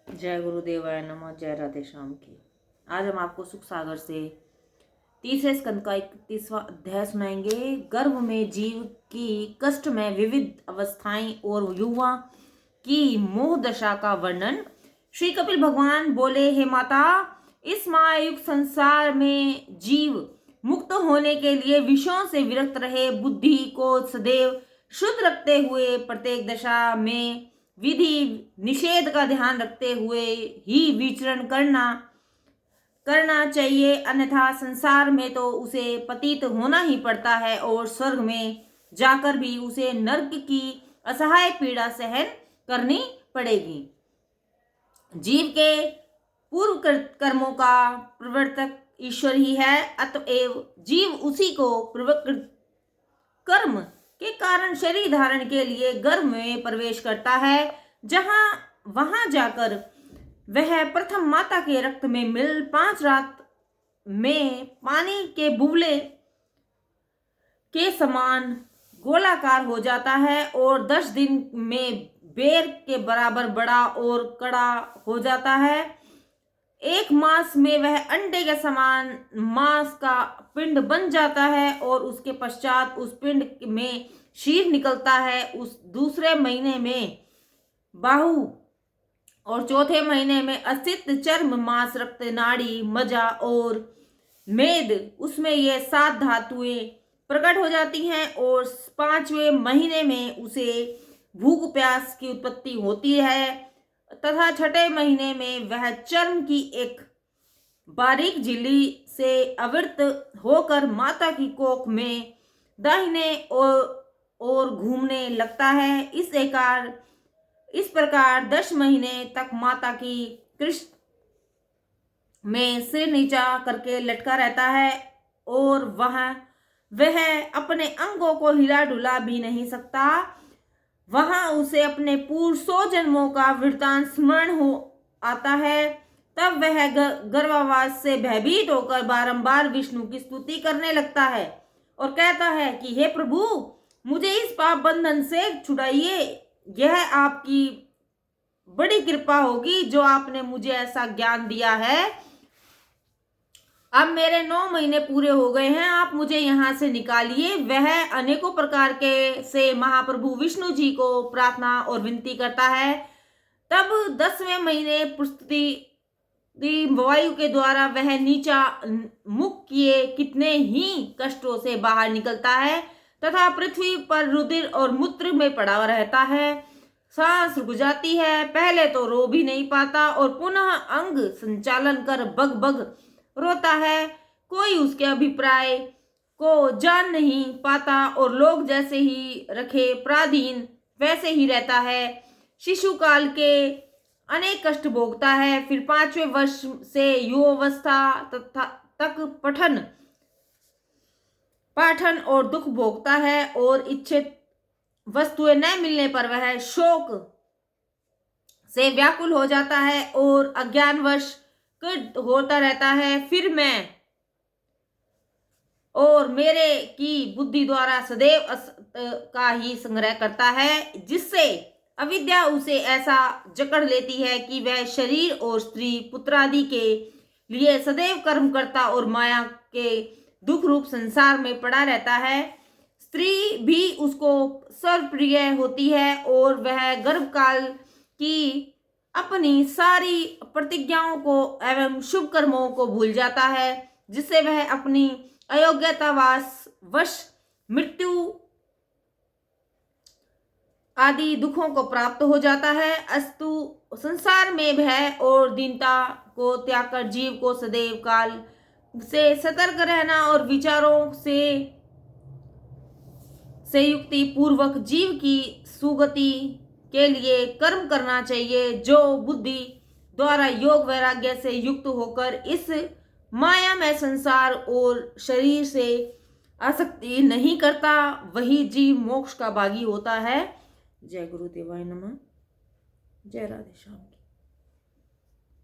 जय गुरुदेवाय नमः। जय राधे श्याम की। आज हम आपको सुख सागर से तीसरे स्कंद का 31वां अध्याय सुनाएंगे। गर्भ में जीव की कष्ट में विविध अवस्थाएं और युवा की मोह दशा का वर्णन। श्री कपिल भगवान बोले, हे माता, इस मायायुक्त संसार में जीव मुक्त होने के लिए विषयों से विरक्त रहे, बुद्धि को सदैव शुद्ध रखते हुए प्रत्येक दशा में विधि निषेध का ध्यान रखते हुए ही विचरण करना चाहिए, अन्यथा संसार में तो उसे पतित होना ही पड़ता है और स्वर्ग में जाकर भी उसे नरक की असहाय पीड़ा सहन करनी पड़ेगी। जीव के पूर्व कर्मों का प्रवर्तक ईश्वर ही है, अतएव जीव उसी को प्रवृत्त कर्म के कारण शरीर धारण के लिए गर्भ में प्रवेश करता है, वहां जाकर वह प्रथम माता के रक्त में मिल 5 रात में पानी के बुलबुले के समान गोलाकार हो जाता है और 10 दिन में बेर के बराबर बड़ा और कड़ा हो जाता है। 1 मास में वह अंडे के समान मांस का पिंड बन जाता है और उसके पश्चात उस पिंड में शीर निकलता है। उस दूसरे महीने में बाहु और चौथे महीने में अस्तित्व, चर्म, मांस, रक्त, नाड़ी, मज्जा और मेद, उसमें ये 7 धातुएं प्रकट हो जाती हैं और 5वें महीने में उसे भूख प्यास की उत्पत्ति होती है तथा 6ठे महीने में वह चर्म की एक बारीक झिल्ली से आवृत होकर माता की कोख में दाहिने और घूमने लगता है। इस प्रकार 10 महीने तक माता की कृष्ण में सिर नीचा करके लटका रहता है और वह अपने अंगों को हिला डुला भी नहीं सकता। वहां उसे अपने पूर्व 100 जन्मों का वृत्तांत स्मरण हो आता है। तब वह गर्भावास से भयभीत होकर बारंबार विष्णु की स्तुति करने लगता है और कहता है कि हे प्रभु, मुझे इस पाप बंधन से छुड़ाइए। यह आपकी बड़ी कृपा होगी जो आपने मुझे ऐसा ज्ञान दिया है। अब मेरे 9 महीने पूरे हो गए हैं, आप मुझे यहाँ से निकालिए। वह अनेकों प्रकार के से महाप्रभु विष्णु जी को प्रार्थना और विनती करता है। तब 10वें महीने प्रस्तुति वायु के द्वारा वह नीचा मुख किए कितने ही कष्टों से बाहर निकलता है तथा पृथ्वी पर रुधिर और मूत्र में पड़ा रहता है। सांस रुक जाती है, पहले तो रो भी नहीं पाता और पुनः अंग संचालन कर बग बग रोता है। कोई उसके अभिप्राय को जान नहीं पाता और लोग जैसे ही रखे प्राधीन वैसे ही रहता है। शिशु काल के अनेक कष्ट भोगता है, फिर 5वें वर्ष से युवावस्था तक पाठन और दुख भोगता है और इच्छित वस्तुएं न मिलने पर वह शोक से व्याकुल हो जाता है और अज्ञानवश होता रहता है। फिर मैं और मेरे की बुद्धि द्वारा सदैव का ही संग्रह करता है, जिससे अविद्या उसे ऐसा जकड़ लेती है कि वह शरीर और स्त्री पुत्र आदि के लिए सदैव कर्म करता और माया के दुख रूप संसार में पड़ा रहता है। स्त्री भी उसको सर्वप्रिय होती है और वह गर्भकाल की अपनी सारी प्रतिज्ञाओं को एवं शुभ कर्मों को भूल जाता है, जिससे वह अपनी अयोग्यतावास वश मृत्यु आदि दुखों को प्राप्त हो जाता है। अस्तु संसार में भय और दीनता को त्याग कर जीव को सदैव काल से सतर्क रहना और विचारों से युक्ति पूर्वक जीव की सुगति के लिए कर्म करना चाहिए, जो बुद्धि द्वारा योग वैराग्य से युक्त होकर इस माया में संसार और शरीर से आसक्ति नहीं करता, वही जीव मोक्ष का भागी होता है। जय गुरुदेवाय नमः। जय राधे श्याम।